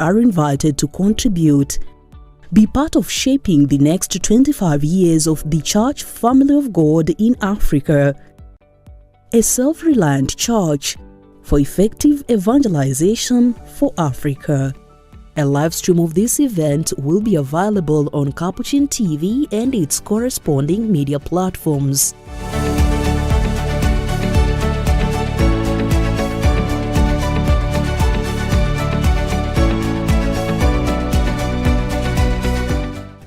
are invited to contribute. Be part of shaping the next 25 years of the Church Family of God in Africa. A self-reliant church for effective evangelization for Africa. A live stream of this event will be available on Capuchin TV and its corresponding media platforms.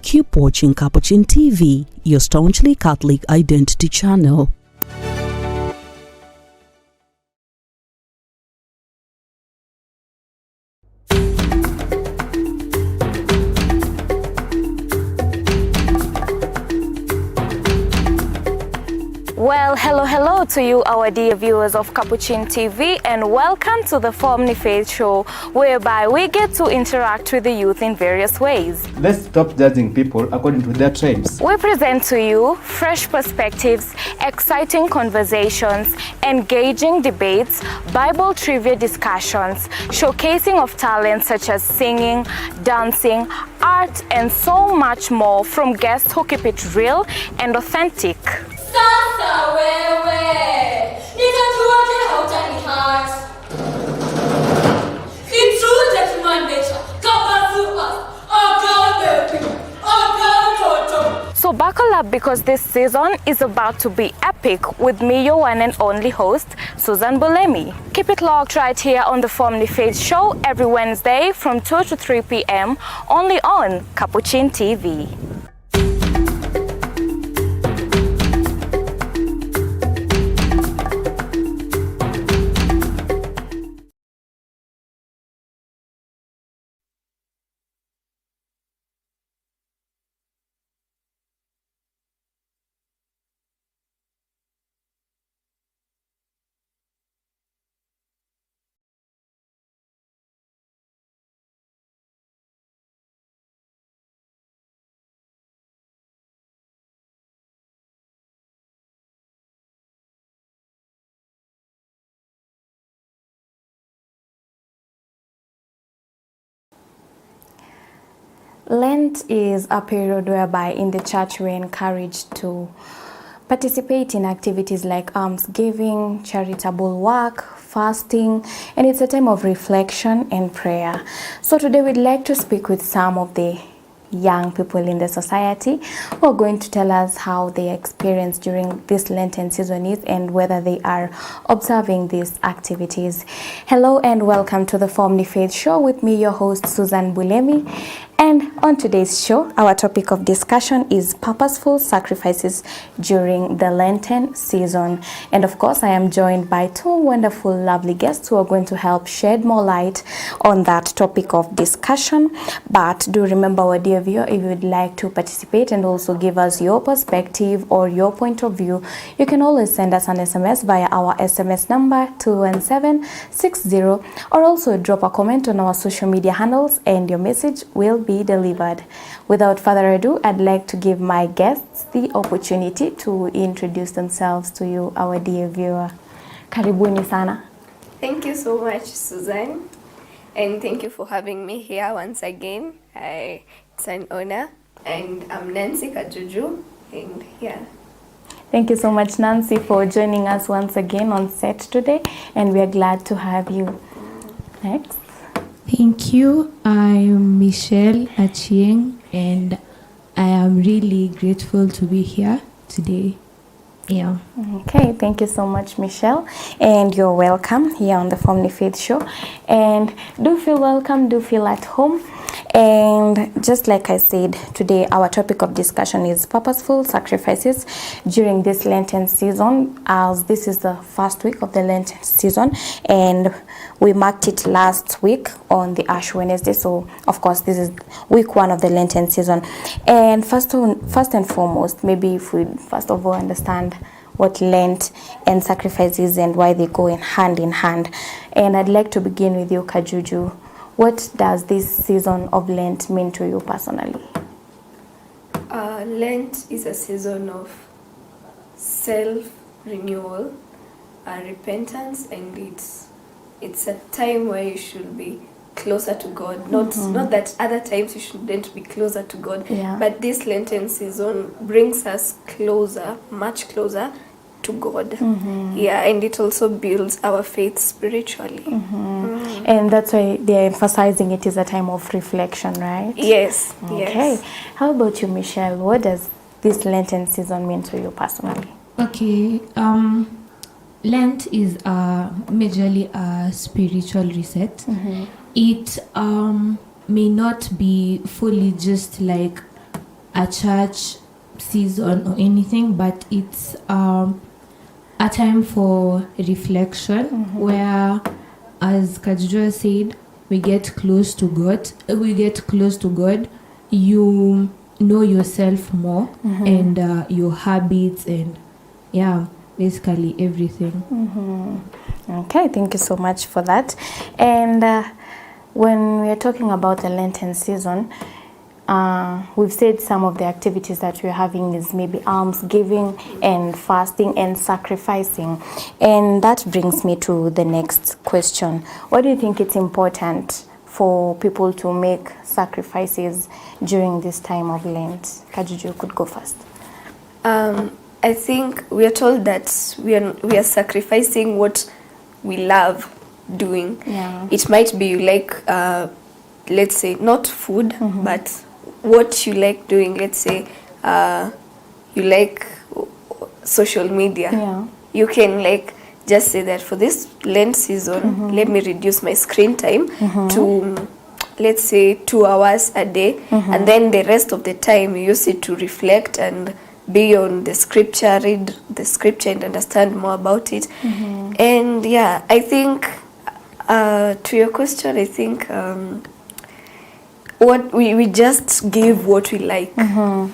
Keep watching Capuchin TV, your staunchly Catholic identity channel. Well, hello to you, our dear viewers of Capuchin TV, and welcome to the Family Faith Show, whereby we get to interact with the youth in various ways. Let's stop judging people according to their tribes. We present to you fresh perspectives, exciting conversations, engaging debates, Bible trivia discussions, showcasing of talents such as singing, dancing, art, and so much more from guests who keep it real and authentic. Sasa wewe, nitajuaje hautanihat? It's true that human nature covers us, So buckle up, because this season is about to be epic with me, your one and only host, Susan Bulemi. Keep it locked right here on the Family Faith Show every Wednesday from 2 to 3 p.m. only on Capuchin TV. Lent is a period whereby in the church we're encouraged to participate in activities like almsgiving, charitable work, fasting, and it's a time of reflection and prayer. So today we'd like to speak with some of the young people in the society who are going to tell us how their experience during this Lenten season is and whether they are observing these activities. Hello and welcome to the Family Faith Show with me, your host Susan Bulemi. And on today's show, our topic of discussion is purposeful sacrifices during the Lenten season. And of course, I am joined by two wonderful, lovely guests who are going to help shed more light on that topic of discussion. But do remember, our dear viewer, if you would like to participate and also give us your perspective or your point of view, you can always send us an SMS via our SMS number 21760, or also drop a comment on our social media handles and your message will be delivered. Without further ado, I'd like to give my guests the opportunity to introduce themselves to you, our dear viewer. Karibuni sana. Thank you so much, Susan, and thank you for having me here once again. It's an honor, and I'm Nancy Kajuju, and yeah. Thank you so much, Nancy, for joining us once again on set today, and we are glad to have you. Next. Thank you. I'm Michelle Achieng, and I am really grateful to be here today. Yeah. Okay, thank you so much, Michelle, and you're welcome here on the Family Faith Show. And do feel welcome, do feel at home. And just like I said, today our topic of discussion is purposeful sacrifices during this Lenten season, as this is the first week of the Lenten season, and we marked it last week on the Ash Wednesday. So of course this is week 1 of the Lenten season. And first and foremost, maybe if we first of all understand what Lent and sacrifice is and why they go hand in hand. And I'd like to begin with you, Kajuju. What does this season of Lent mean to you personally? Lent is a season of self-renewal, repentance, and it's a time where you should be closer to God. Not that other times you shouldn't be closer to God, but this Lenten season brings us closer, much closer to God. And it also builds our faith spiritually. And that's why they're emphasizing it is a time of reflection, right? Yes. Okay. How about you, Michelle? What does this Lenten season mean to you personally? Okay. Lent is majorly a spiritual reset. It may not be fully just like a church season or anything, but it's a time for reflection where, as Kajuju said, we get close to God. You know yourself more and your habits and basically everything. Okay, thank you so much for that. And when we are talking about the Lenten season, we've said some of the activities that we're having is maybe almsgiving and fasting and sacrificing. And that brings me to the next question. Why do you think it's important for people to make sacrifices during this time of Lent? Kajuju could go first. I think we are told that we are sacrificing what we love doing. It might be like, let's say, not food, but what you like doing. Let's say you like social media. You can like just say that for this Lent season, let me reduce my screen time to, let's say, 2 hours a day, and then the rest of the time you use it to reflect and be on the scripture, read the scripture and understand more about it. And I think to your question, I think what we just give what we like. How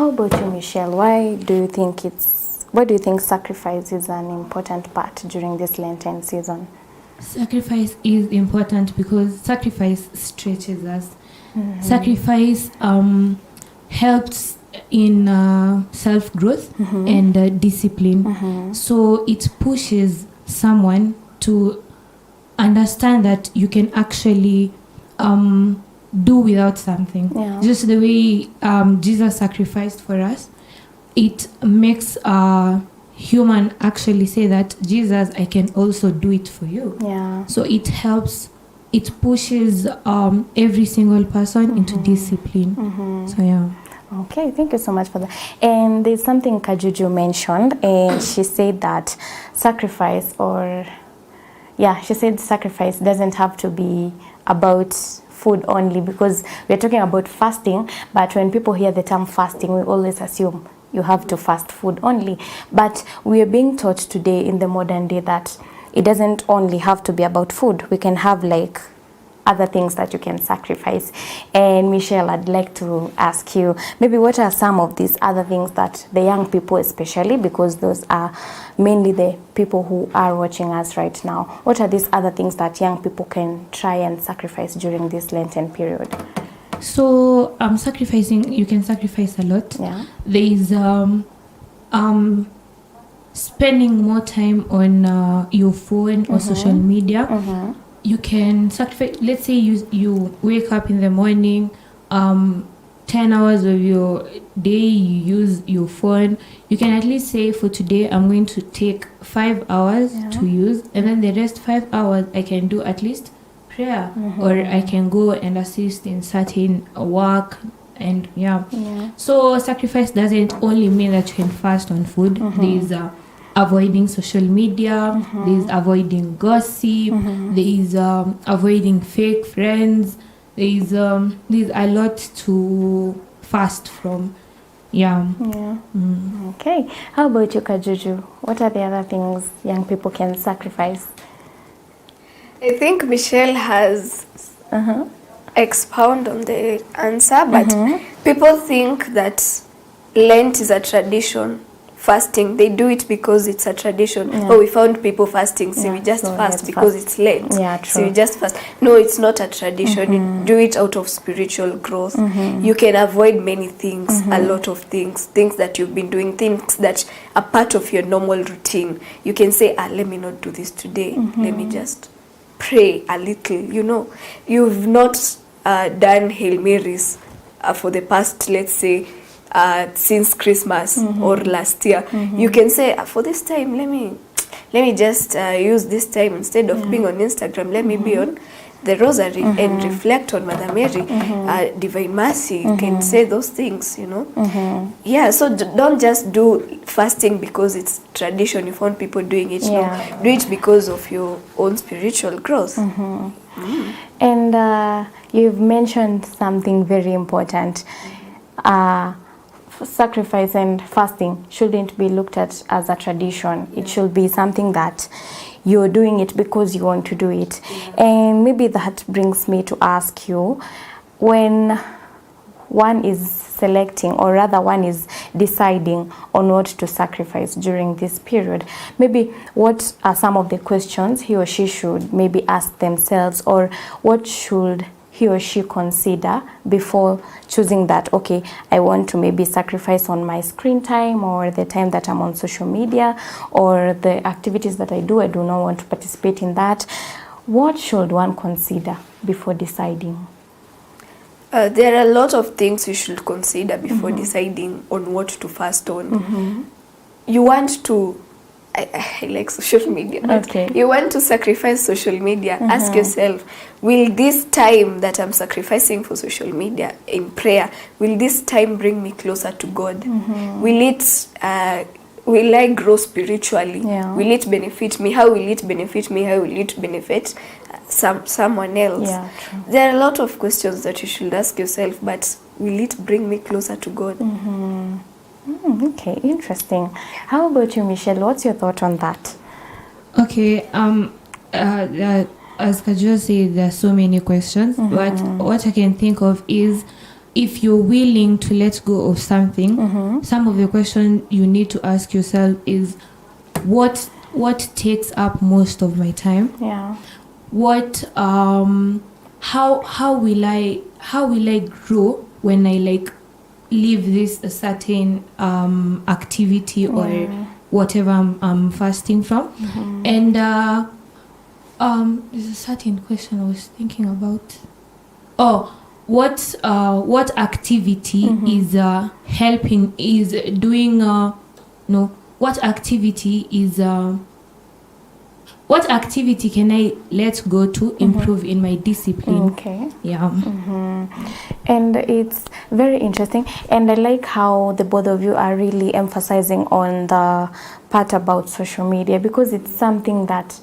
about you, Michelle? Why do you think sacrifice is an important part during this Lenten season? Sacrifice is important because sacrifice stretches us. Sacrifice helps in self-growth and discipline. So it pushes someone to understand that you can actually do without something. Just the way Jesus sacrificed for us, it makes a human actually say that, Jesus, I can also do it for you. So it helps, it pushes every single person into discipline. So Okay, thank you so much for that. And there's something Kajuju mentioned, and she said that sacrifice doesn't have to be about food only, because we're talking about fasting, but when people hear the term fasting, we always assume you have to fast food only. But we are being taught today in the modern day that it doesn't only have to be about food. We can have like other things that you can sacrifice. And Michelle, I'd like to ask you, maybe what are some of these other things that the young people especially, because those are mainly the people who are watching us right now, what are these other things that young people can try and sacrifice during this Lenten period? So sacrificing, you can sacrifice a lot. There is spending more time on your phone or social media. You can sacrifice, let's say you wake up in the morning, 10 hours of your day you use your phone. You can at least say, for today I'm going to take 5 hours to use, and then the rest 5 hours I can do at least prayer, or I can go and assist in certain work. And so sacrifice doesn't only mean that you can fast on food. There's avoiding social media, there's avoiding gossip, there is avoiding fake friends, there's a lot to fast from. Okay, how about you, Kajuju? What are the other things young people can sacrifice? I think Michelle has expounded on the answer, but people think that Lent is a tradition. Fasting, they do it because it's a tradition. Oh, we found people fasting, so we just fast because it's Lent. So we just fast. No, it's not a tradition. You do it out of spiritual growth. You can avoid many things, a lot of things that you've been doing, things that are part of your normal routine. You can say, let me not do this today. Let me just pray a little, you know. You've not done Hail Marys for the past, let's say, since Christmas or last year. You can say, for this time, let me just use this time instead of being on Instagram, let me be on the rosary and reflect on Mother Mary, Divine Mercy. You can say those things, you know. Yeah, so don't just do fasting because it's tradition. You found people doing it. No, do it because of your own spiritual growth. And you've mentioned something very important. Sacrifice and fasting shouldn't be looked at as a tradition. It should be something that you're doing it because you want to do it. And maybe that brings me to ask you, when one is selecting, or rather one is deciding on what to sacrifice during this period, maybe what are some of the questions he or she should maybe ask themselves, or what should he or she consider before choosing that, okay, I want to maybe sacrifice on my screen time, or the time that I'm on social media, or the activities that I do not want to participate in that. What should one consider before deciding? There are a lot of things you should consider before deciding on what to fast on. You want to, I like social media. Okay. You want to sacrifice social media. Ask yourself, will this time that I'm sacrificing for social media in prayer, will this time bring me closer to God? Will I grow spiritually? Will it benefit me? How will it benefit me? How will it benefit someone else? There are a lot of questions that you should ask yourself, but will it bring me closer to God? Okay, interesting. How about you, Michelle? What's your thought on that? Okay, as Kajua said, there are so many questions, but what I can think of is, if you're willing to let go of something, some of the questions you need to ask yourself is, what takes up most of my time? What how will I grow when I leave this a certain activity or whatever I'm fasting from? And there's a certain question I was thinking about. What activity is helping, is doing what activity can I let go to improve in my discipline? Okay. And it's very interesting, and I like how the both of you are really emphasizing on the part about social media, because it's something that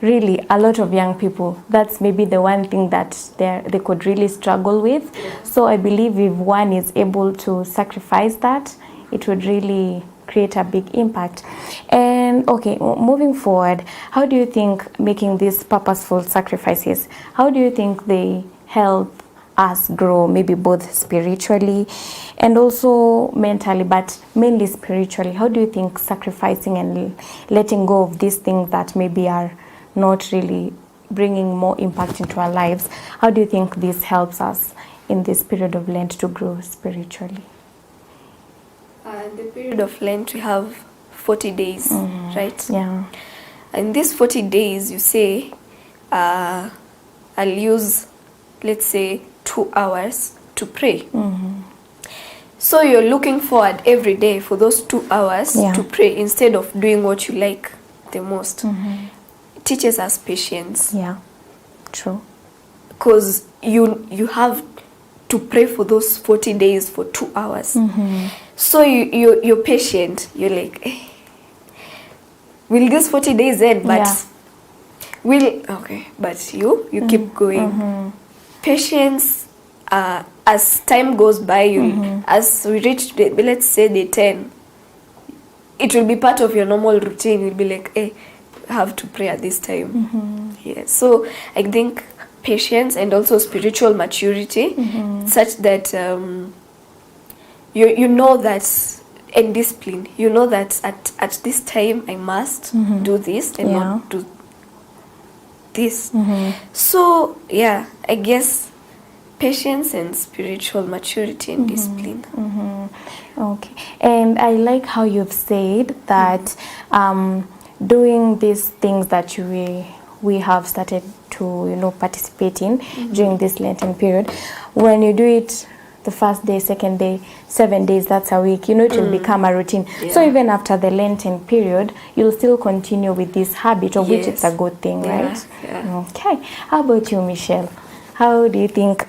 really a lot of young people, that's maybe the one thing that they could really struggle with. So I believe if one is able to sacrifice that, it would really create a big impact. And okay, moving forward, how do you think making these purposeful sacrifices, how do you think they help us grow, maybe both spiritually and also mentally, but mainly spiritually? How do you think sacrificing and letting go of these things that maybe are not really bringing more impact into our lives, how do you think this helps us in this period of Lent to grow spiritually? In the period of Lent, we have 40 days, right? Yeah. In these 40 days, you say, I'll use, let's say, 2 hours to pray. So you're looking forward every day for those 2 hours to pray instead of doing what you like the most. It teaches us patience. Yeah, true. Because you have to pray for those 40 days for 2 hours. So you're patient. You're like, will these 40 days end? But but you keep going. Patience, as time goes by, as we reach, let's say day 10, it will be part of your normal routine. You'll be like, I have to pray at this time. So I think patience and also spiritual maturity, such that you know that, and discipline, you know that at this time I must do this and not do this. So I guess patience and spiritual maturity and discipline. Okay. And I like how you've said that doing these things that you we have started to, participate in during this Lenten period. When you do it the first day, second day, 7 days, that's a week, it will become a routine. So even after the Lenten period, you'll still continue with this habit, of which it's a good thing, right? Yeah. Okay. How about you, Michelle? How do you think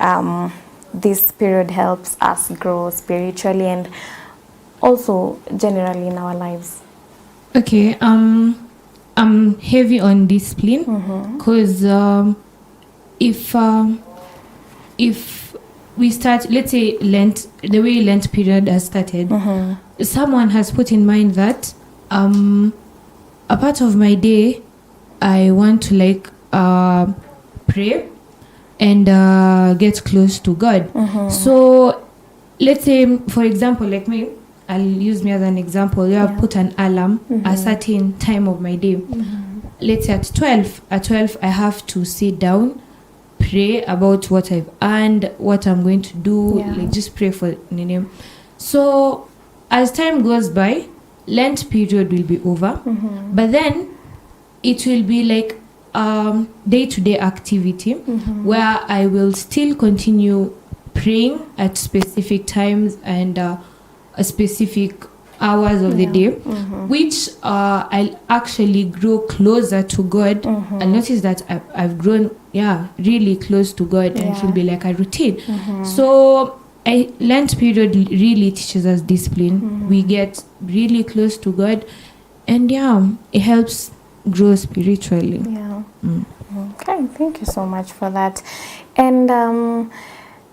this period helps us grow spiritually and also generally in our lives? Okay, I'm heavy on discipline because if we start, let's say Lent, the way Lent period has started, someone has put in mind that a part of my day I want to pray and get close to God. So let's say, for example, like me, I'll use me as an example. You have put an alarm a certain time of my day. Let's say at 12. At 12, I have to sit down, pray about what I've earned, what I'm going to do, just pray for the name. So as time goes by, Lent period will be over, but then it will be like day-to-day activity where I will still continue praying at specific times and a specific hours of the day, which I'll actually grow closer to God. I'll notice that I've grown really close to God, and it will be like a routine. So Lent period really teaches us discipline. We get really close to God, and it helps grow spiritually. Okay, thank you so much for that. And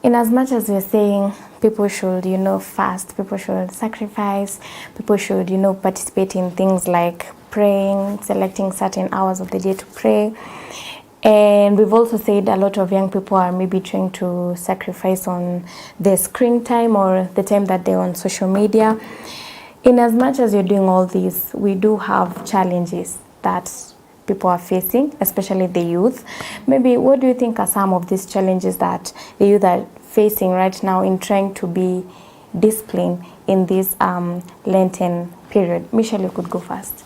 in as much as we're saying people should, fast, people should sacrifice, people should, participate in things like praying, selecting certain hours of the day to pray. And we've also said a lot of young people are maybe trying to sacrifice on their screen time or the time that they're on social media. In as much as you're doing all this, we do have challenges that people are facing, especially the youth. Maybe what do you think are some of these challenges that the youth are facing right now in trying to be disciplined in this Lenten period? Michelle, you could go first.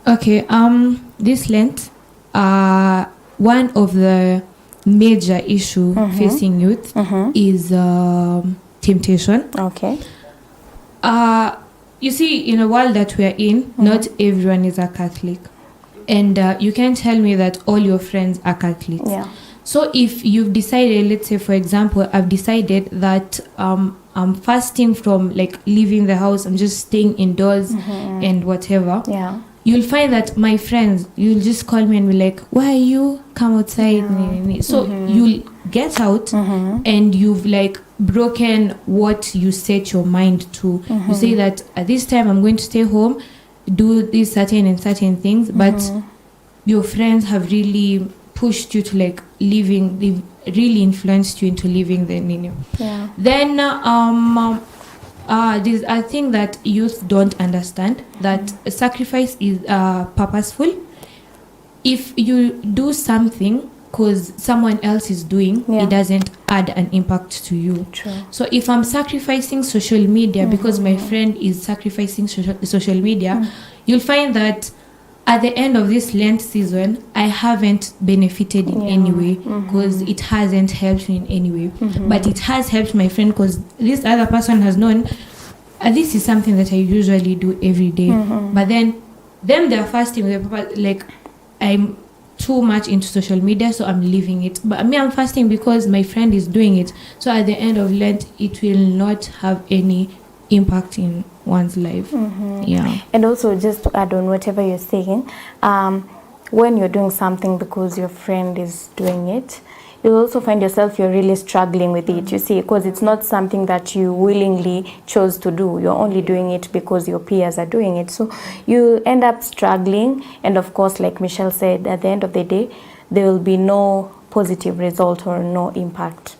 Okay, this Lent, one of the major issue facing youth is temptation. Okay. You see, in a world that we are in, not everyone is a Catholic. And you can't tell me that all your friends are Catholics. Yeah. So if you've decided, let's say, for example, I've decided that I'm fasting from leaving the house, I'm just staying indoors and whatever. Yeah. You'll find that my friends, you'll just call me and be like, why are you? Come outside. Yeah. So you'll get out and you've broken what you set your mind to. You say that at this time I'm going to stay home, do these certain things, but your friends have really pushed you to living, they've really influenced you into living the name. Yeah. Then I think that youth don't understand that sacrifice is purposeful. If you do something because someone else is doing, it doesn't add an impact to you. True. So if I'm sacrificing social media because my friend is sacrificing social media, you'll find that at the end of this Lent season, I haven't benefited in any way because it hasn't helped me in any way. But it has helped my friend because this other person has known this is something that I usually do every day. But then they're fasting. I'm too much into social media, so I'm leaving it. But me, I'm fasting because my friend is doing it. So at the end of Lent, it will not have any impact in one's life. Yeah. And also, just to add on whatever you're saying, when you're doing something because your friend is doing it, you'll also find yourself you're really struggling with it, you see, because it's not something that you willingly chose to do. You're only doing it because your peers are doing it. So you end up struggling, and of course, like Michelle said, at the end of the day, there will be no positive result or no impact.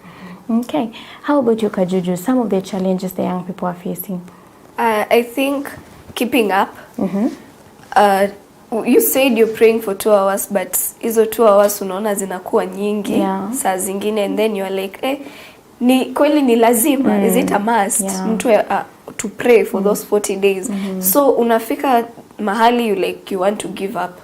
Okay. How about you, Kajuju? Some of the challenges the young people are facing? I think keeping up. You said you're praying for 2 hours, but hizo 2 hours unaona zinakuwa nyingi saa zingine, and then you're like, ni kweli ni lazima, is it a must mtu to pray for those 40 days? So unafika mahali you want to give up.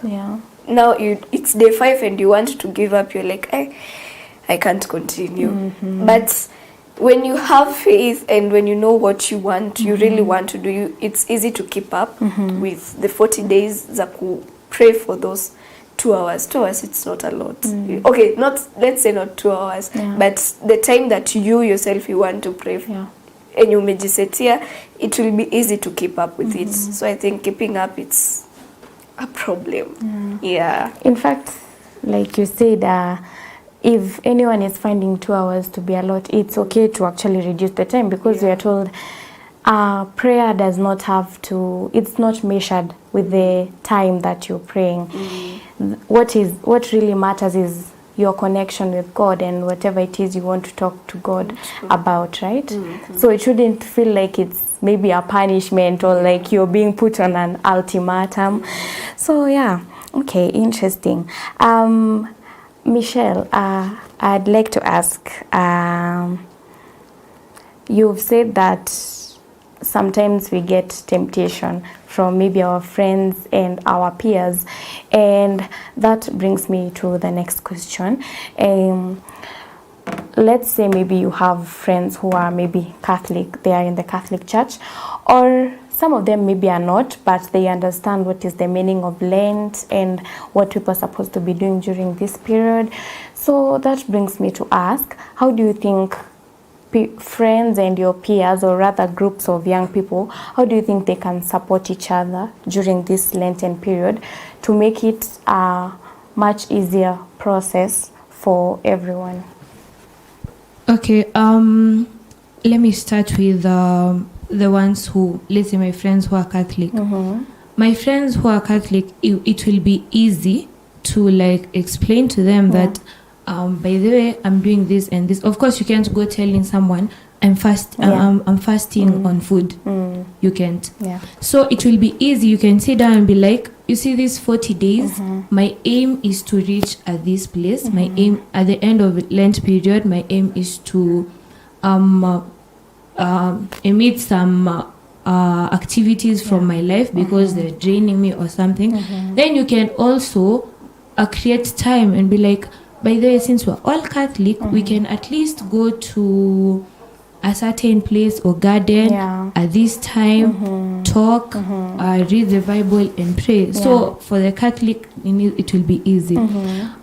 now it's day 5 and you want to give up, you're like, I can't continue. But when you have faith and when you know what you want, you really want to do, it's easy to keep up with the 40 days za pray for those 2 hours. 2 hours, it's not a lot. Okay, let's say not 2 hours, but the time that you yourself you want to pray and you umejisetia, it will be easy to keep up with it. So I think keeping up, it's a problem. In fact, like you said, if anyone is finding 2 hours to be a lot, it's okay to actually reduce the time, because we are told prayer does not have to, it's not measured with the time that you're praying. What really matters is your connection with God and whatever it is you want to talk to God about, right? So it shouldn't feel like it's maybe a punishment or like you're being put on an ultimatum. So yeah, okay, interesting. Michelle, I'd like to ask, you've said that sometimes we get temptation from maybe our friends and our peers, and that brings me to the next question. Let's say maybe you have friends who are maybe Catholic, they are in the Catholic Church, or some of them maybe are not, but they understand what is the meaning of Lent and what people are supposed to be doing during this period. So that brings me to ask, how do you think friends and your peers, or rather groups of young people, how do you think they can support each other during this Lenten period to make it a much easier process for everyone? Okay, let me start with the ones who, let's say my friends who are Catholic. My friends who are Catholic, it will be easy to like explain to them that by the way, I'm doing this and this. Of course, you can't go telling someone I'm fasting on food. You can't. So it will be easy. You can sit down and be like, you see, these 40 days, my aim is to reach at this place. My aim at the end of Lent period, my aim is to emit some activities from my life because they're draining me or something. Then you can also create time and be like, by the way, since we're all Catholic, we can at least go to a certain place or garden at this time, talk, read the Bible and pray. So for the Catholic, it will be easy.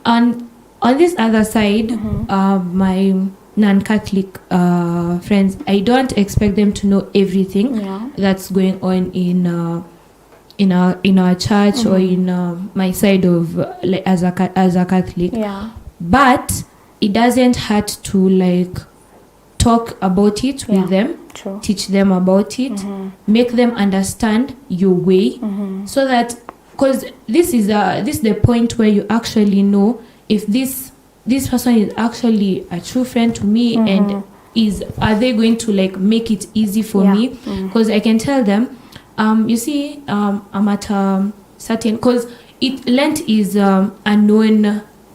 And on this other side, my non-Catholic friends, I don't expect them to know everything that's going on in our church or in my side of as a Catholic. But it doesn't hurt to like talk about it with them, teach them about it, make them understand your way, so that, because this is the point where you actually know if this person is actually a true friend to me, and are they going to like make it easy for me? Because I can tell them, you see, I'm at certain, because Lent is a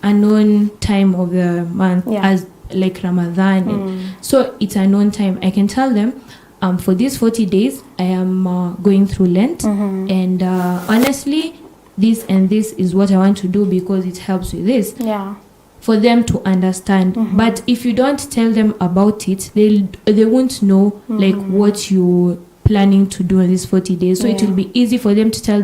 known time of the month as like Ramadan. So it's a known time. I can tell them, for these 40 days, I am going through Lent, and honestly, this and this is what I want to do because it helps with this. For them to understand. But if you don't tell them about it, they won't know like what you're planning to do in these 40 days. So it will be easy for them to tell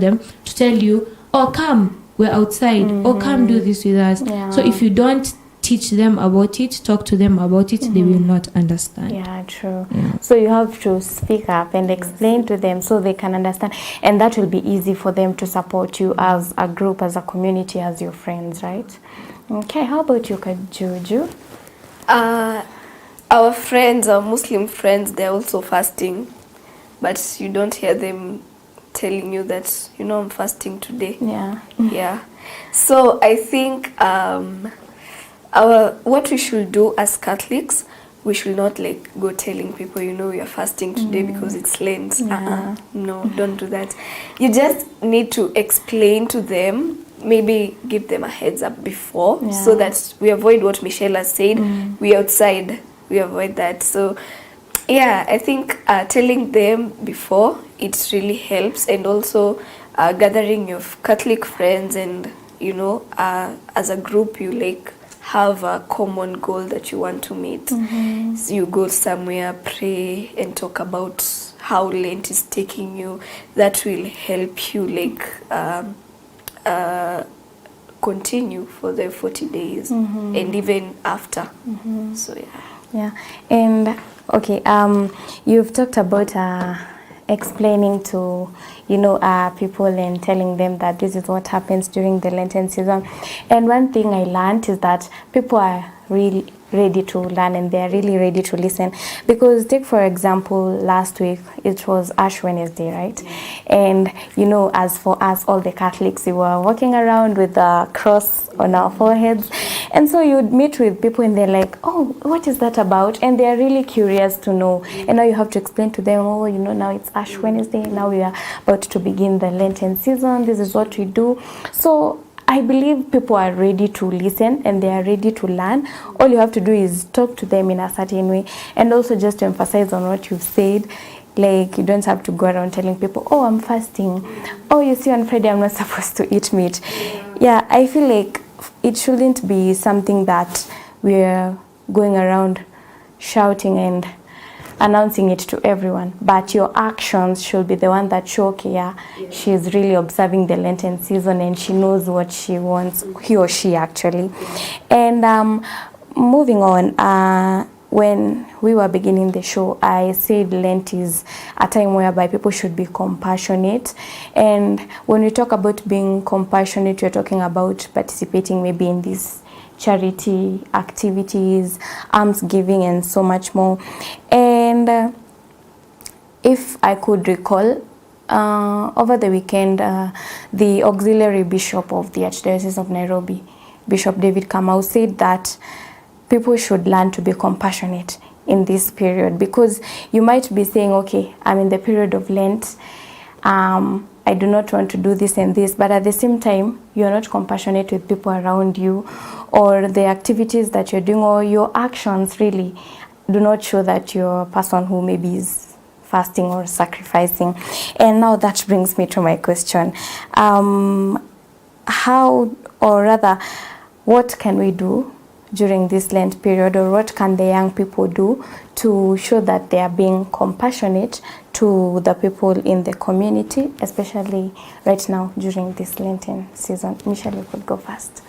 you, oh, come, we're outside, or come do this with us. So if you don't teach them about it, talk to them about it, they will not understand. True. So you have to speak up and explain to them so they can understand, and that will be easy for them to support you as a group, as a community, as your friends, right? Okay, how about you, Juju? Our friends, our Muslim friends, they're also fasting, but you don't hear them telling you that, I'm fasting today. So I think what we should do as Catholics, we should not like go telling people, we are fasting today because it's Lent. No, don't do that. You just need to explain to them, maybe give them a heads up before, so that we avoid what Michelle has said. We outside, we avoid that. So I think telling them before, it really helps, and also gathering your Catholic friends and you know, as a group, you like have a common goal that you want to meet. So you go somewhere, pray, and talk about how Lent is taking you. That will help you like continue for the 40 days and even after. So Yeah, and okay, you've talked about explaining to, you know, people and telling them that this is what happens during the Lenten season. And one thing I learned is that people are really ready to learn and they're really ready to listen. Because take for example, last week it was Ash Wednesday, right? And you know, as for us, all the Catholics, we were walking around with a cross on our foreheads. And so you'd meet with people and they're like, oh, what is that about? And they're really curious to know. And now you have to explain to them, oh, you know, now it's Ash Wednesday, now we are about to begin the Lenten season, this is what we do. So I believe people are ready to listen and they are ready to learn. All you have to do is talk to them in a certain way. And also just to emphasize on what you've said, like you don't have to go around telling people, oh, I'm fasting. Oh, you see, on Friday I'm not supposed to eat meat. Yeah, I feel like it shouldn't be something that we're going around shouting and announcing it to everyone, but your actions should be the one that show, okay, yeah, she's really observing the Lenten season and she knows what she wants, he or she actually. And moving on, when we were beginning the show, I said Lent is a time whereby people should be compassionate. And when we talk about being compassionate, we're talking about participating maybe in this charity activities, almsgiving, and so much more. And if I could recall, over the weekend, the auxiliary bishop of the Archdiocese of Nairobi, Bishop David Kamau, said that people should learn to be compassionate in this period, because you might be saying, okay, I'm in the period of Lent, I do not want to do this and this, but at the same time, you're not compassionate with people around you, or the activities that you're doing, or your actions really do not show that you're a person who maybe is fasting or sacrificing. And now that brings me to my question. How, or rather, what can we do during this Lent period, or what can the young people do to show that they are being compassionate to the people in the community, especially right now during this Lenten season? Michelle, you could go first.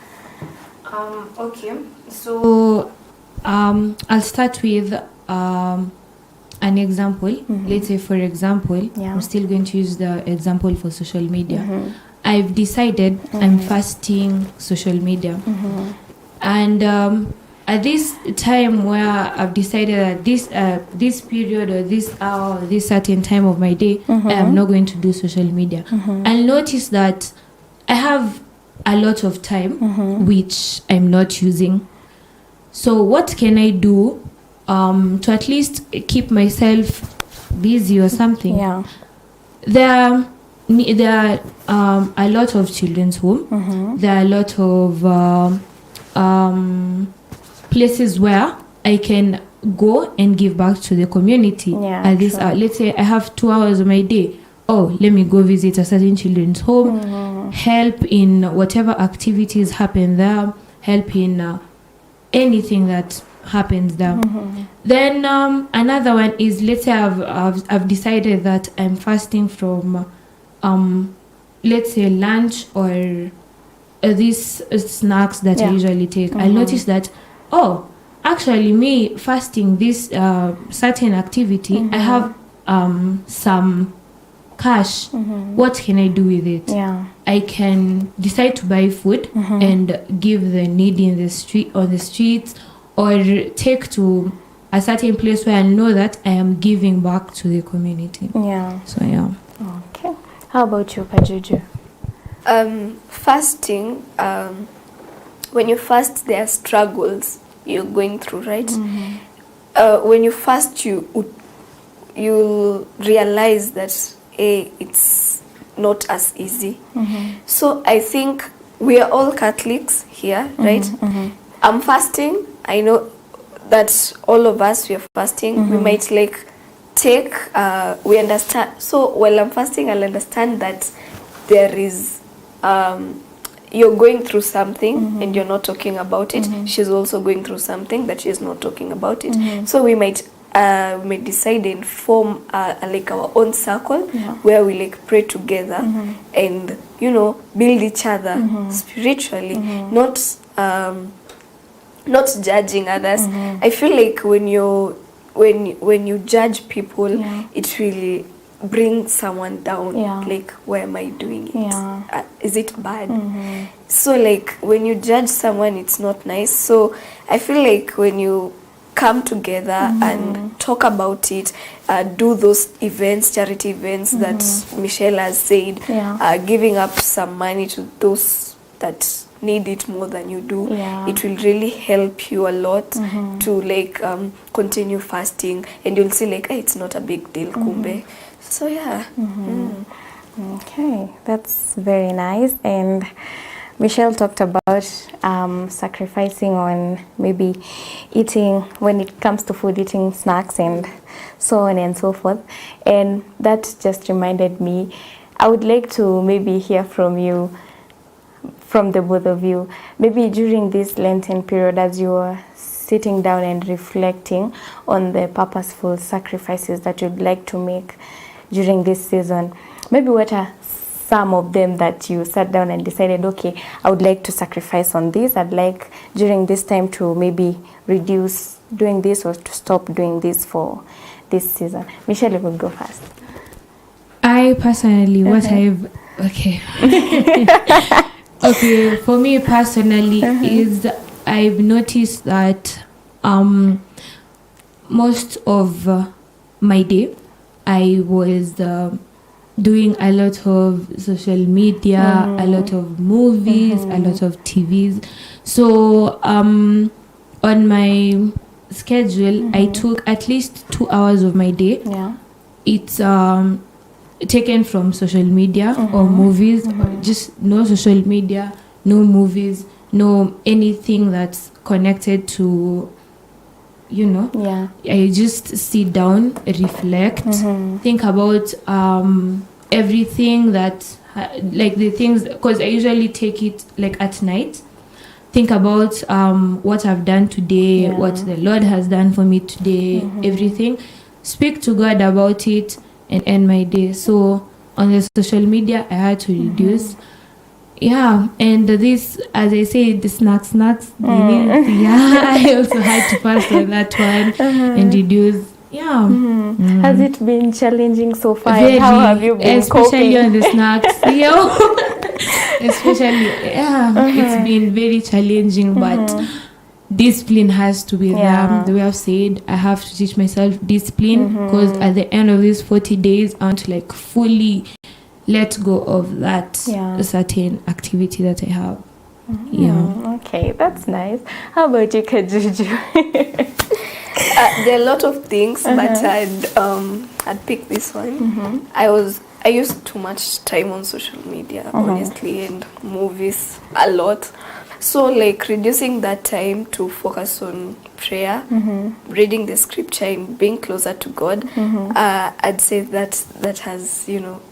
Okay, so I'll start with an example. Let's say, for example, I'm still going to use the example for social media. I've decided I'm fasting social media. And at this time where I've decided that this period or this hour, or this certain time of my day, I am not going to do social media. I'll notice that I have a lot of time which I'm not using. So what can I do to at least keep myself busy or something? There are a lot of children's home. There are a lot of places where I can go and give back to the community. At this, let's say I have 2 hours of my day. Oh, let me go visit a certain children's home, help in whatever activities happen there, help in anything that happens there. Then another one is, let's say I've decided that I'm fasting from let's say lunch or these snacks that I usually take. I notice that, oh, actually me fasting this certain activity, I have some cash. What can I do with it? I can decide to buy food and give the needy in the street, on the streets, or take to a certain place where I know that I am giving back to the community. So Okay. How about you, Pajuju? Fasting, when you fast, there are struggles you're going through, right? When you fast, you'll realize that it's not as easy. So I think we are all Catholics here, right? I'm fasting. I know that all of us, we are fasting. We might like take, we understand. So while I'm fasting, I'll understand that there is you're going through something and you're not talking about it, she's also going through something that she's not talking about it. So we might decide and form like our own circle where we like pray together and, you know, build each other spiritually, not judging others. I feel like when you judge people, it will bring someone down. Like, why am I doing it? Is it bad? So like when you judge someone, it's not nice. So I feel like when you come together and talk about it, do those events, charity events that Michelle has said, giving up some money to those that need it more than you do, it will really help you a lot to like continue fasting, and you'll see like, hey, it's not a big deal, kumbe. So yeah. Okay, that's very nice. And Michelle talked about sacrificing on maybe eating, when it comes to food, eating snacks and so on and so forth. And that just reminded me, I would like to maybe hear from you, from the both of you, maybe during this Lenten period, as you are sitting down and reflecting on the purposeful sacrifices that you'd like to make during this season. Maybe what are some of them that you sat down and decided, okay, I would like to sacrifice on this. I'd like during this time to maybe reduce doing this or to stop doing this for this season. Michelle, you will go first. I personally, what I've, okay. Okay, for me personally is I've noticed that most of my day I was doing a lot of social media, a lot of movies, a lot of TVs. So on my schedule, I took at least 2 hours of my day. It's taken from social media or movies, or just no social media, no movies, no anything that's connected to, you know. I just sit down, reflect, think about everything that like the things, because I usually take it like at night, think about what I've done today, what the Lord has done for me today, everything, speak to God about it and end my day. So on the social media I had to reduce. And this, as I said, the snacks, I also had to fast on that one and reduce. Has it been challenging so far? Very, how have you been especially coping? on the snacks? Especially, it's been very challenging, but discipline has to be there. The way I've said, I have to teach myself discipline, because at the end of these 40 days, I want to like fully let go of that certain activity that I have. Okay, that's nice. How about you, Kajuju? There are a lot of things, but I'd pick this one. I used too much time on social media, honestly, and movies a lot. So like reducing that time to focus on prayer, reading the scripture and being closer to God, I'd say that has, you know,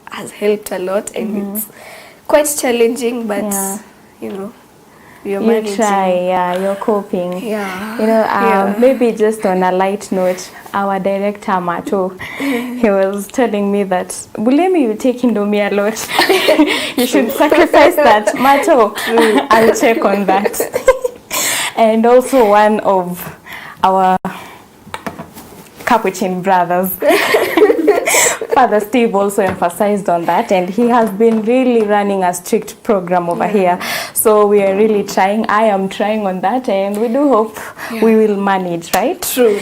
has helped a lot, and it's quite challenging, but you know, you're managing. Try, you're coping. You know, maybe just on a light note, our director Mato, he was telling me that, Bulemi, you take Indomie a lot. You should sacrifice that. Mato, I'll check on that. And also one of our Capuchin brothers, Father Steve, also emphasized on that, and he has been really running a strict program over here. So we are really trying. I am trying on that, and we do hope we will manage, right? True.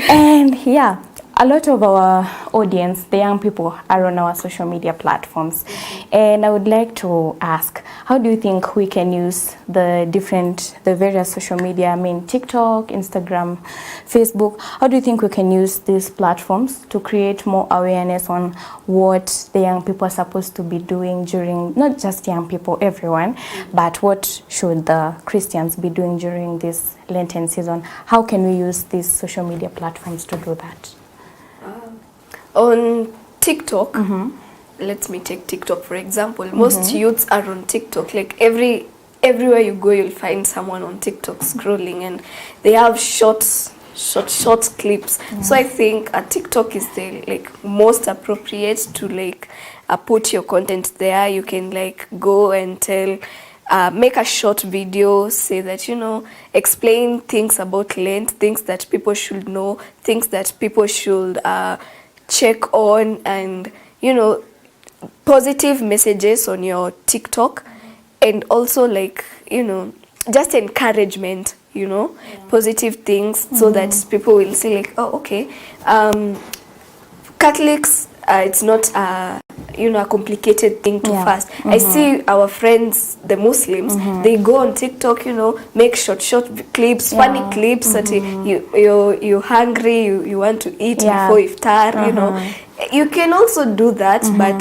And a lot of our audience, the young people, are on our social media platforms. And I would like to ask, how do you think we can use the various social media, I mean TikTok, Instagram, Facebook, how do you think we can use these platforms to create more awareness on what the young people are supposed to be doing during, not just young people, everyone, but what should the Christians be doing during this Lenten season? How can we use these social media platforms to do that? On TikTok, let me take TikTok for example. Most youths are on TikTok. Like everywhere you go, you'll find someone on TikTok scrolling, and they have short clips. So I think TikTok is the like most appropriate to like put your content there. You can like go and tell, make a short video, say that, you know, explain things about Lent, things that people should know, things that people should check on, and, you know, positive messages on your TikTok, and also like, you know, just encouragement, you know, positive things, so that people will see like, oh, okay, Catholics, it's not you know, a complicated thing to fast. I see our friends, the Muslims, they go on TikTok, you know, make short clips, funny clips that you're hungry, you want to eat before iftar, you know. You can also do that, but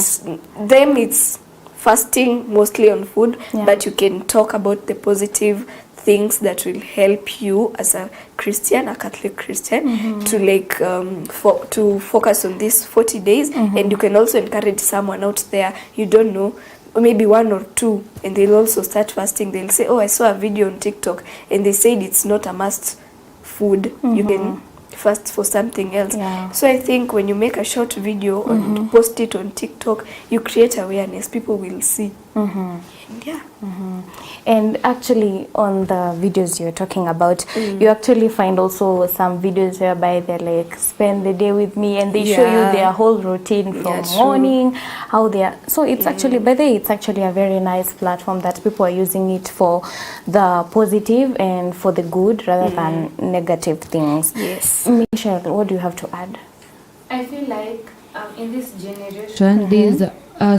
them it's fasting mostly on food, but you can talk about the positive things that will help you as a Christian, a Catholic Christian, to like to focus on these 40 days. And you can also encourage someone out there, you don't know, maybe one or two, and they'll also start fasting. They'll say, oh, I saw a video on TikTok and they said it's not a must food, you can fast for something else. So I think when you make a short video and post it on TikTok, you create awareness, people will see. And actually on the videos you're talking about, you actually find also some videos whereby they're like, spend the day with me, and they show you their whole routine from morning, how they are. So it's actually, by the way, it's actually a very nice platform that people are using it for the positive and for the good rather than negative things. Michelle, what do you have to add? I feel like in this generation, there's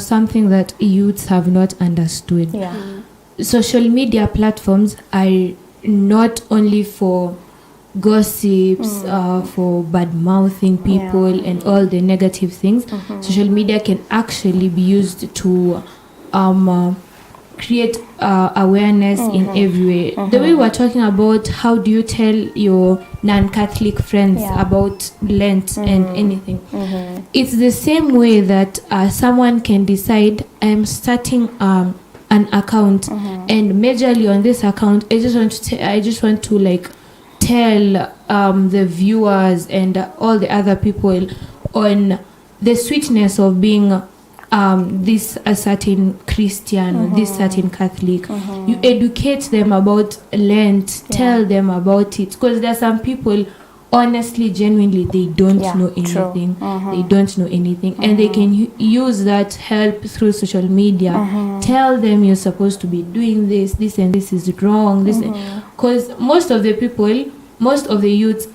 something that youths have not understood. Social media platforms are not only for gossips, for bad-mouthing people and all the negative things. Social media can actually be used to create awareness in every way. The way we're talking about, how do you tell your non-Catholic friends about Lent and anything? It's the same way that someone can decide, I'm starting an account, and majorly on this account, I just want to like tell the viewers and all the other people on the sweetness of being this a certain Christian or this certain Catholic. You educate them about Lent, tell them about it, because there are some people, honestly, genuinely, they don't know anything. They don't know anything, and they can use that help through social media. Tell them you're supposed to be doing this and this is wrong. This, because most of the people, most of the youths,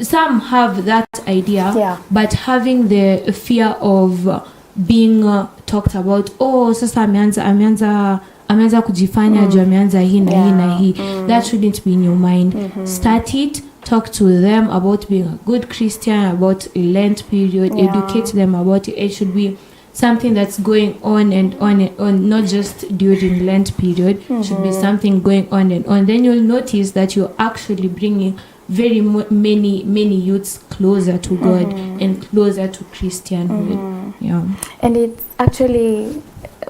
some have that idea, but having the fear of being talked about, oh, sasa ameanza kujifanya juu ameanza hii na hii na hii. That shouldn't be in your mind. Start it. Talk to them about being a good Christian, about Lent period, educate them about it. It should be something that's going on and on and on, not just during Lent period. Should be something going on and on. Then you'll notice that you're actually bringing very many youths closer to God and closer to Christianhood. And it's actually,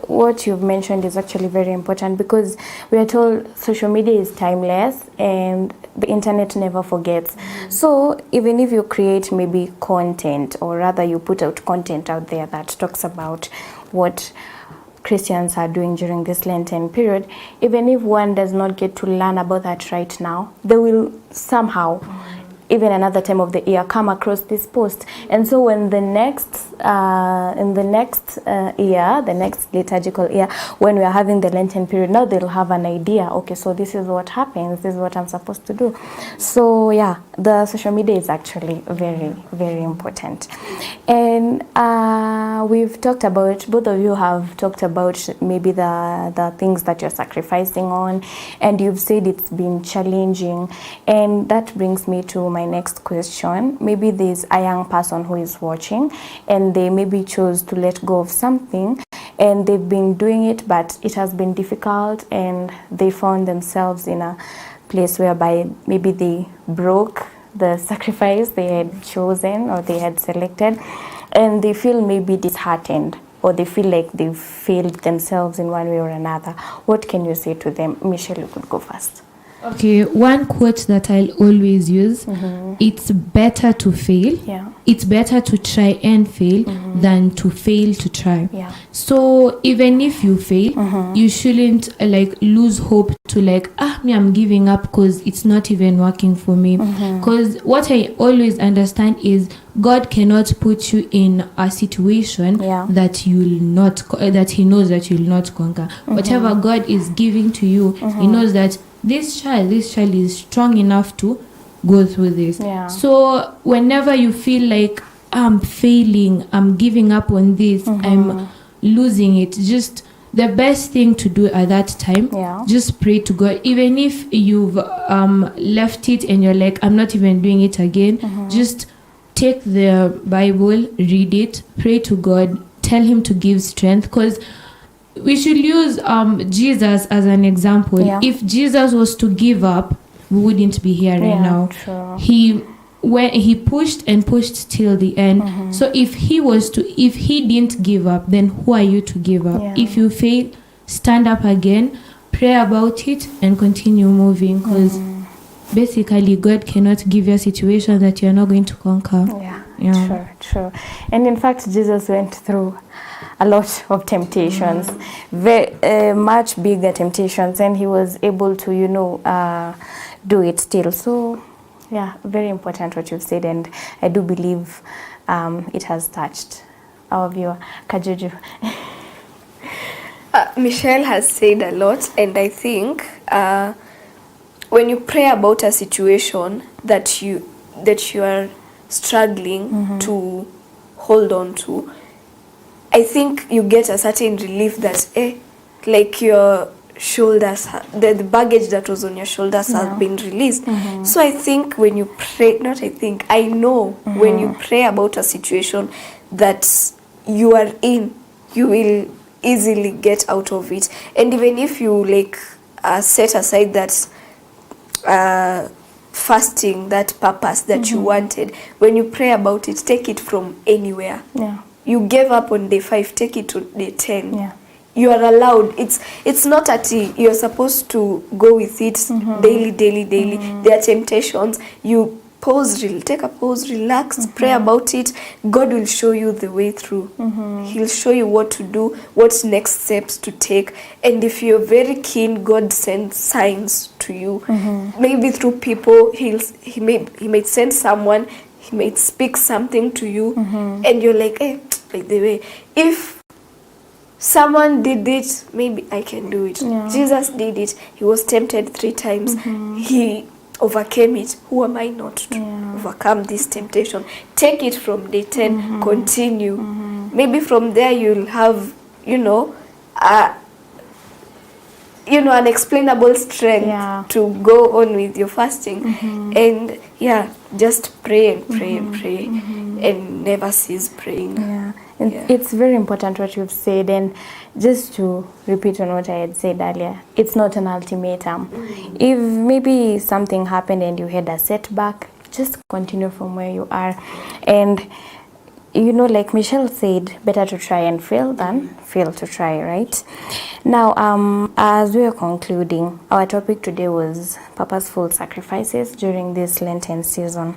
what you've mentioned is actually very important, because we are told social media is timeless and the internet never forgets. So even if you create maybe content, or rather you put out content out there that talks about what Christians are doing during this Lenten period, even if one does not get to learn about that right now, they will somehow, even another time of the year, come across this post. And so when the next year, the next liturgical year, when we are having the Lenten period, now they'll have an idea, okay, so this is what happens, this is what I'm supposed to do. So yeah, the social media is actually very, very important. And we've talked about, both of you have talked about maybe the things that you're sacrificing on, and you've said it's been challenging. And that brings me to my next question. Maybe there's a young person who is watching and they maybe chose to let go of something, and they've been doing it, but it has been difficult, and they found themselves in a place whereby maybe they broke the sacrifice they had chosen or they had selected, and they feel maybe disheartened. or they feel like they've failed themselves in one way or another, what can you say to them? Michelle, you could go first. Okay, one quote that I'll always use, it's better to fail. Yeah. It's better to try and fail than to fail to try. Yeah. So even if you fail, you shouldn't like lose hope to like, I'm giving up because it's not even working for me. Because what I always understand is God cannot put you in a situation that you'll not, that He knows that you'll not conquer. Whatever God is giving to you, He knows that this child is strong enough to go through this. Yeah. So whenever you feel like I'm failing, I'm giving up on this, I'm losing it, just the best thing to do at that time, just pray to God. Even if you've left it and you're like, I'm not even doing it again, just take the Bible, read it, pray to God, tell Him to give strength, because we should use Jesus as an example. If Jesus was to give up, we wouldn't be here right now. True. He pushed and pushed till the end. So if he didn't give up, then who are you to give up? If you fail, stand up again, pray about it, and continue moving, because basically God cannot give you a situation that you're not going to conquer. True. And in fact, Jesus went through a lot of temptations, very much bigger temptations, and He was able to do it still. So very important what you've said, and I do believe it has touched our viewer. Kajuju. Michelle has said a lot, and I think when you pray about a situation that you are struggling to hold on to, I think you get a certain relief that like your shoulders, the baggage that was on your shoulders has been released. So I think when you pray, I know when you pray about a situation that you are in, you will easily get out of it. And even if you like set aside that fasting, that purpose that you wanted, when you pray about it, take it from anywhere. You gave up on day 5, take it to day 10. You are allowed. It's not at you're supposed to go with it daily. There are temptations. You pause, take a pause, relax, pray about it. God will show you the way through. He'll show you what to do, what next steps to take. And if you're very keen, God sends signs to you. Maybe through people, he may send someone, He may speak something to you, and you're like, by the way, if someone did it, maybe I can do it. Jesus did it. He was tempted 3 times. He overcame it. Who am I not to overcome this temptation? Take it from day 10, continue. Maybe from there you'll have, unexplainable strength to go on with your fasting. And just pray and pray and pray and never cease praying. It's very important what you've said, and just to repeat on what I had said earlier, it's not an ultimatum. If maybe something happened and you had a setback, just continue from where you are. And like Michelle said, better to try and fail than fail to try, right? Now, as we are concluding, our topic today was purposeful sacrifices during this Lenten season.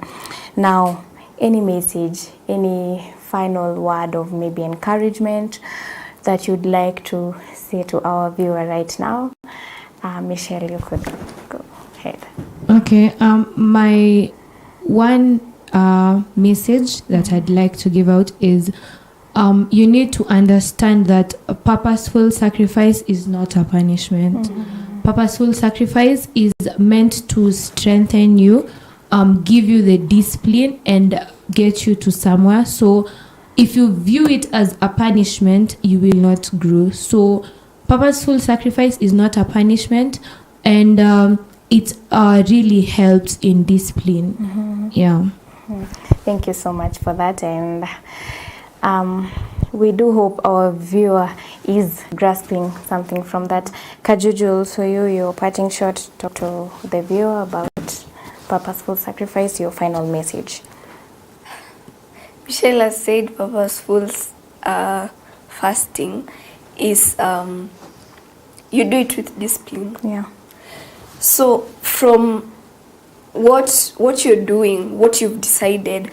Now, any message, any final word of maybe encouragement that you'd like to say to our viewer right now? Michelle, you could go ahead. Okay, my one message that I'd like to give out is you need to understand that a purposeful sacrifice is not a punishment. Purposeful sacrifice is meant to strengthen you, give you the discipline and get you to somewhere. So if you view it as a punishment, you will not grow. So purposeful sacrifice is not a punishment, and it really helps in discipline. Thank you so much for that, and we do hope our viewer is grasping something from that. Kajuju, also your parting shot, talk to the viewer about purposeful sacrifice, your final message. Michelle has said purposeful fasting is you do it with discipline. Yeah. So from what you're doing, what you've decided,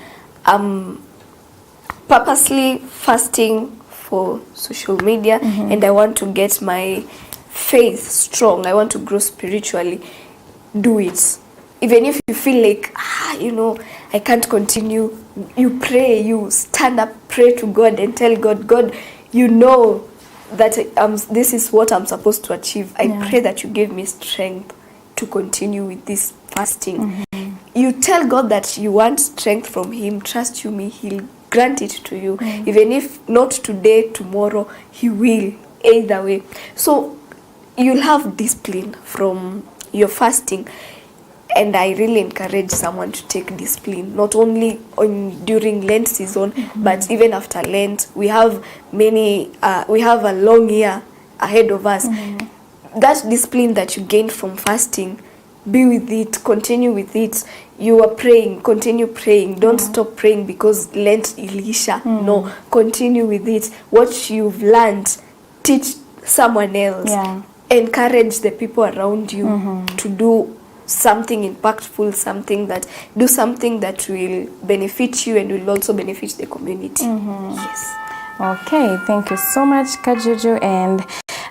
purposely fasting for social media, and I want to get my faith strong, I want to grow spiritually, do it. Even if you feel like, I can't continue, you pray, you stand up, pray to God and tell God, God, you know that this is what I'm supposed to achieve. I pray that you give me strength to continue with this fasting. You tell God that you want strength from him. Trust you me, he'll grant it to you. Even if not today, tomorrow, he will. Either way. So you'll have discipline from your fasting. And I really encourage someone to take discipline, not only during Lent season, but even after Lent. We have a long year ahead of us. That discipline that you gain from fasting, be with it, continue with it. You are praying, continue praying. Don't stop praying because Lent ilisha. No, continue with it. What you've learned, teach someone else. Encourage the people around you to do something impactful, something that will benefit you and will also benefit the community. Yes. Okay, thank you so much, Kajuju, and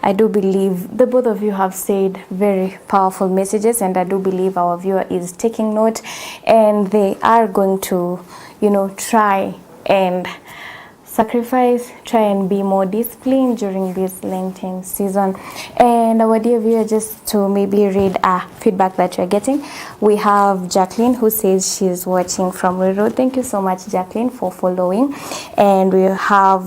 I do believe the both of you have said very powerful messages, and I do believe our viewer is taking note, and they are going to, try and sacrifice, try and be more disciplined during this Lenten season. And our dear viewer, just to maybe read feedback that you're getting, we have Jacqueline who says she's watching from Ruiru. Thank you so much, Jacqueline, for following. And we have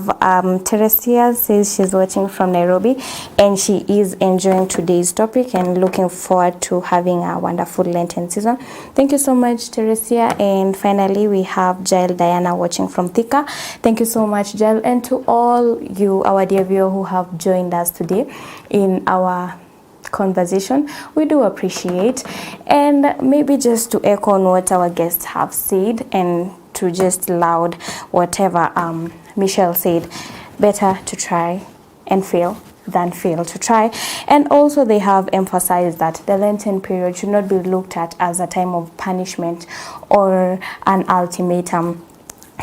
Teresia says she's watching from Nairobi and she is enjoying today's topic and looking forward to having a wonderful Lenten season. Thank you so much, Teresia. And finally, we have Jael Diana watching from Thika. Thank you so much, Jael, and to all you, our dear viewer, who have joined us today in our conversation. We do appreciate, and maybe just to echo on what our guests have said and to just loud whatever Michelle said, better to try and fail than fail to try. And also they have emphasized that the Lenten period should not be looked at as a time of punishment or an ultimatum.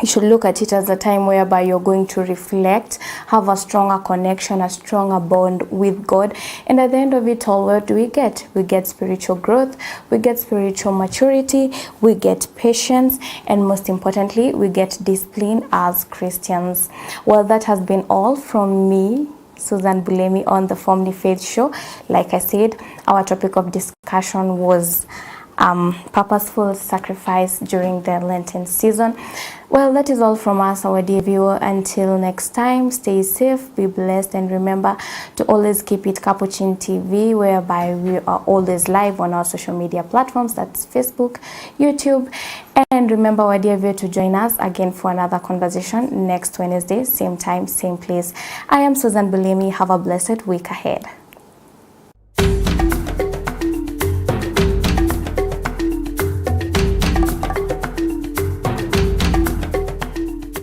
You should look at it as a time whereby you're going to reflect, have a stronger connection, a stronger bond with God. And at the end of it all, what do we get? We get spiritual growth, we get spiritual maturity, we get patience, and most importantly, we get discipline as Christians. Well, that has been all from me, Susan Bulemi, on the Family Faith Show. Like I said, our topic of discussion was purposeful sacrifice during the Lenten season. Well, that is all from us, our dear viewer. Until next time, stay safe, be blessed, and remember to always keep it Capuchin TV, whereby we are always live on our social media platforms. That's Facebook, YouTube. And remember, our dear viewer, to join us again for another conversation next Wednesday, same time, same place. I am Susan Bulemi. Have a blessed week ahead.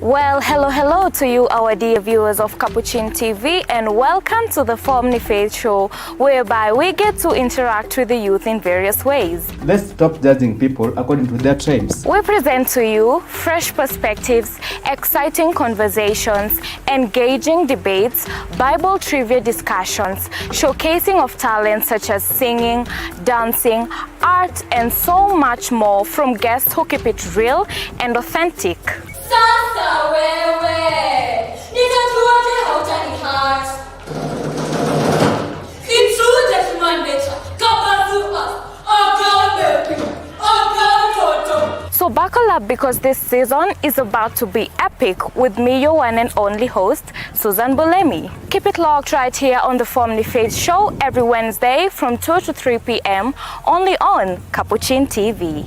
Well, hello to you, our dear viewers of Capuchin TV, and welcome to the Family Faith Show, whereby we get to interact with the youth in various ways. Let's stop judging people according to their tribes. We present to you fresh perspectives, exciting conversations, engaging debates, Bible trivia discussions, showcasing of talents such as singing, dancing, art, and so much more from guests who keep it real and authentic. Sasa wewe, nitajuaje hautani heart? It's true that human nature covers us. So buckle up, because this season is about to be epic with me, your one and only host, Susan Bulemi. Keep it locked right here on the Family Faith Show every Wednesday from 2 to 3 p.m. only on Capuchin TV.